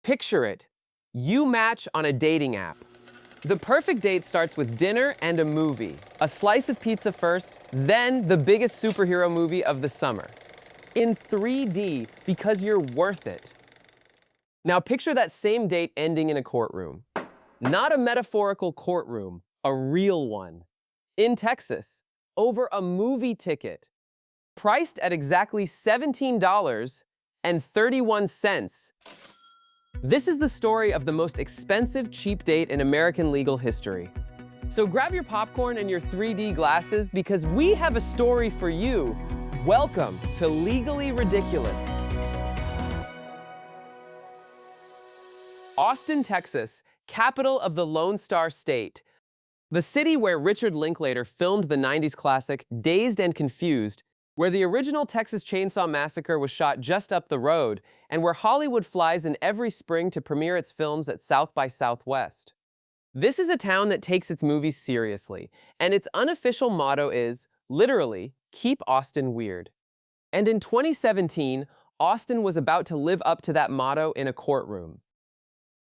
Picture it. You match on a dating app. The perfect date starts with dinner and a movie. A slice of pizza first, then the biggest superhero movie of the summer. In 3D, because you're worth it. Now picture that same date ending in a courtroom. Not a metaphorical courtroom, a real one. In Texas, over a movie ticket. Priced at exactly $17.31. This is the story of the most expensive cheap date in American legal history. So grab your popcorn and your 3D glasses because we have a story for you. Welcome to Legally Ridiculous. Austin, Texas, capital of the Lone Star State. The city where Richard Linklater filmed the 90s classic Dazed and Confused, where the original Texas Chainsaw Massacre was shot just up the road, and where Hollywood flies in every spring to premiere its films at South by Southwest. This is a town that takes its movies seriously, and its unofficial motto is, literally, keep Austin weird. And in 2017, Austin was about to live up to that motto in a courtroom.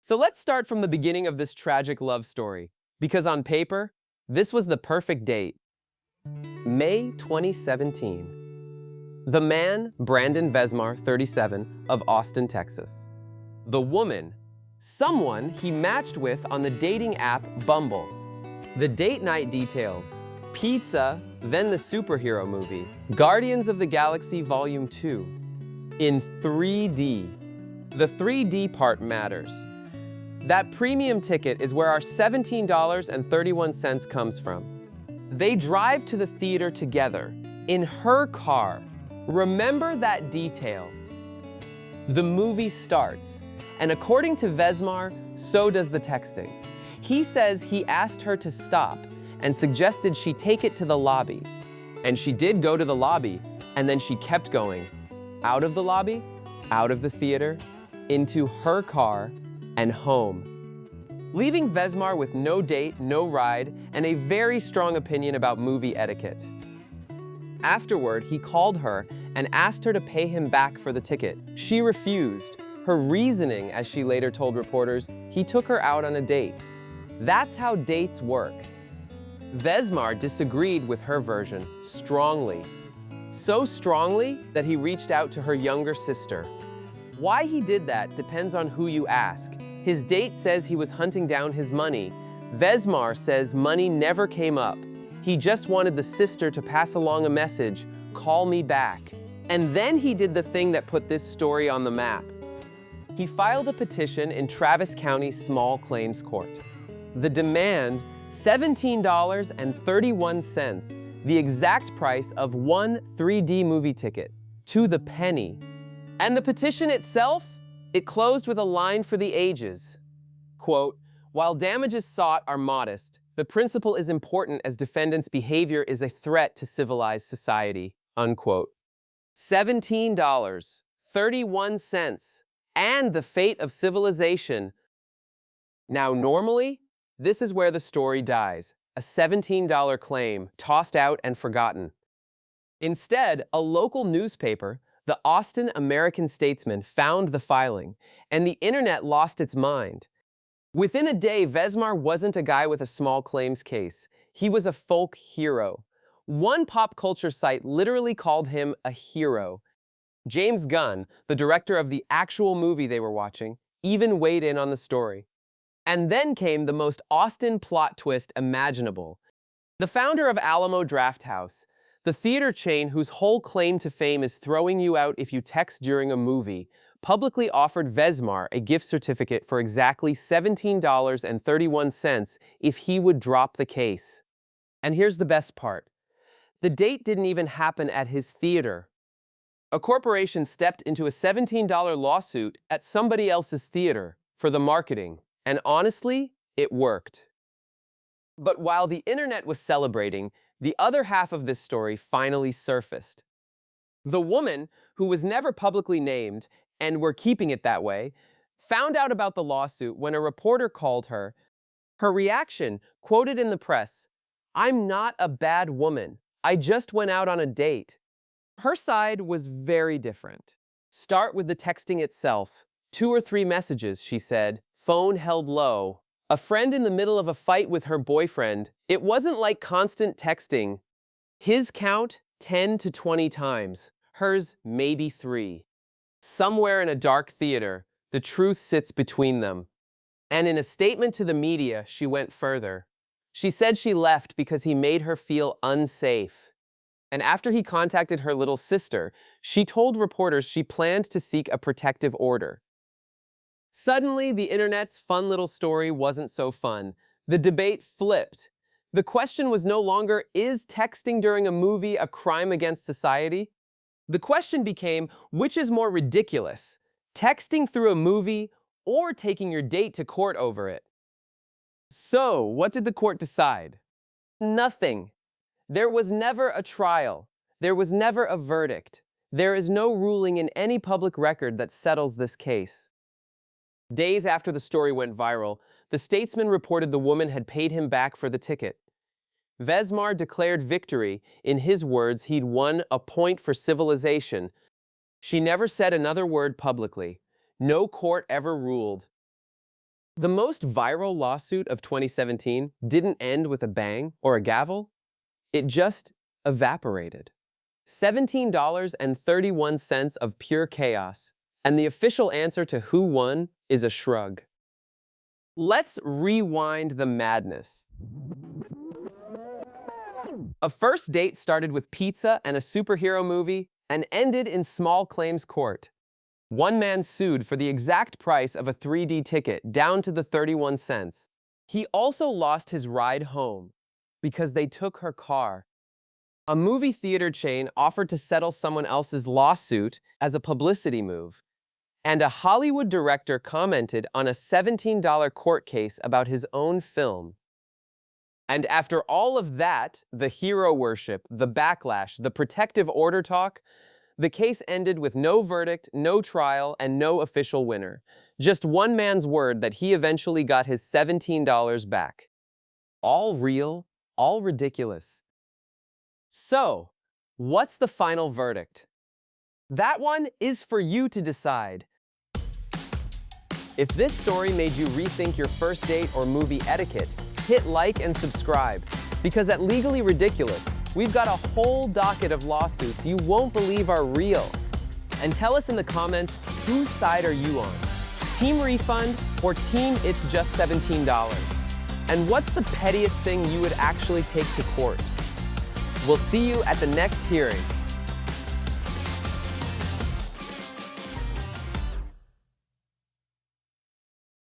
So let's start from the beginning of this tragic love story, because on paper, this was the perfect date. May 2017. The man, Brandon Vesmar, 37, of Austin, Texas. The woman, someone he matched with on the dating app Bumble. The date night details: pizza, then the superhero movie, Guardians of the Galaxy Volume 2, in 3D. The 3D part matters. That premium ticket is where our $17.31 comes from. They drive to the theater together, in her car. Remember that detail. The movie starts, and according to Vesmar, so does the texting. He says he asked her to stop and suggested she take it to the lobby. And she did go to the lobby, and then she kept going. Out of the lobby, out of the theater, into her car, and home. Leaving Vesmar with no date, no ride, and a very strong opinion about movie etiquette. Afterward, he called her and asked her to pay him back for the ticket. She refused. Her reasoning, as she later told reporters, he took her out on a date. That's how dates work. Vesmar disagreed with her version strongly. So strongly that he reached out to her younger sister. Why he did that depends on who you ask. His date says he was hunting down his money. Vesmar says money never came up. He just wanted the sister to pass along a message, call me back. And then he did the thing that put this story on the map. He filed a petition in Travis County Small Claims Court. The demand, $17.31, the exact price of one 3D movie ticket, to the penny. And the petition itself? It closed with a line for the ages. Quote, while damages sought are modest, the principle is important as defendants' behavior is a threat to civilized society, unquote. $17.31, and the fate of civilization. Now, normally, this is where the story dies, a $17 claim tossed out and forgotten. Instead, a local newspaper, the Austin American-Statesman, found the filing, and the internet lost its mind. Within a day, Vesmar wasn't a guy with a small claims case. He was a folk hero. One pop culture site literally called him a hero. James Gunn, the director of the actual movie they were watching, even weighed in on the story. And then came the most Austin plot twist imaginable. The founder of Alamo Drafthouse, the theater chain whose whole claim to fame is throwing you out if you text during a movie, publicly offered Vesmar a gift certificate for exactly $17.31 if he would drop the case. And here's the best part. The date didn't even happen at his theater. A corporation stepped into a $17 lawsuit at somebody else's theater for the marketing, and honestly, it worked. But while the internet was celebrating, the other half of this story finally surfaced. The woman, who was never publicly named, and we're keeping it that way, found out about the lawsuit when a reporter called her. Her reaction, quoted in the press, "I'm not a bad woman. I just went out on a date." Her side was very different. Start with the texting itself. 2 or 3 messages, she said. Phone held low. A friend in the middle of a fight with her boyfriend. It wasn't like constant texting. His count, 10 to 20 times. Hers, maybe 3. Somewhere in a dark theater, the truth sits between them. And in a statement to the media, she went further. She said she left because he made her feel unsafe. And after he contacted her little sister, she told reporters she planned to seek a protective order. Suddenly, the internet's fun little story wasn't so fun. The debate flipped. The question was no longer, is texting during a movie a crime against society? The question became, which is more ridiculous, texting through a movie or taking your date to court over it? So, what did the court decide? Nothing. There was never a trial. There was never a verdict. There is no ruling in any public record that settles this case. Days after the story went viral, the Statesman reported the woman had paid him back for the ticket. Vesmar declared victory. In his words, he'd won a point for civilization. She never said another word publicly. No court ever ruled. The most viral lawsuit of 2017 didn't end with a bang or a gavel. It just evaporated. $17.31 of pure chaos. And the official answer to who won is a shrug. Let's rewind the madness. A first date started with pizza and a superhero movie and ended in small claims court. One man sued for the exact price of a 3D ticket, down to the 31 cents. He also lost his ride home because they took her car. A movie theater chain offered to settle someone else's lawsuit as a publicity move. And a Hollywood director commented on a $17 court case about his own film. And after all of that, the hero worship, the backlash, the protective order talk, the case ended with no verdict, no trial, and no official winner. Just one man's word that he eventually got his $17 back. All real, all ridiculous. So, what's the final verdict? That one is for you to decide. If this story made you rethink your first date or movie etiquette, hit like and subscribe, because at Legally Ridiculous, we've got a whole docket of lawsuits you won't believe are real. And tell us in the comments, whose side are you on? Team Refund or Team It's Just $17? And what's the pettiest thing you would actually take to court? We'll see you at the next hearing.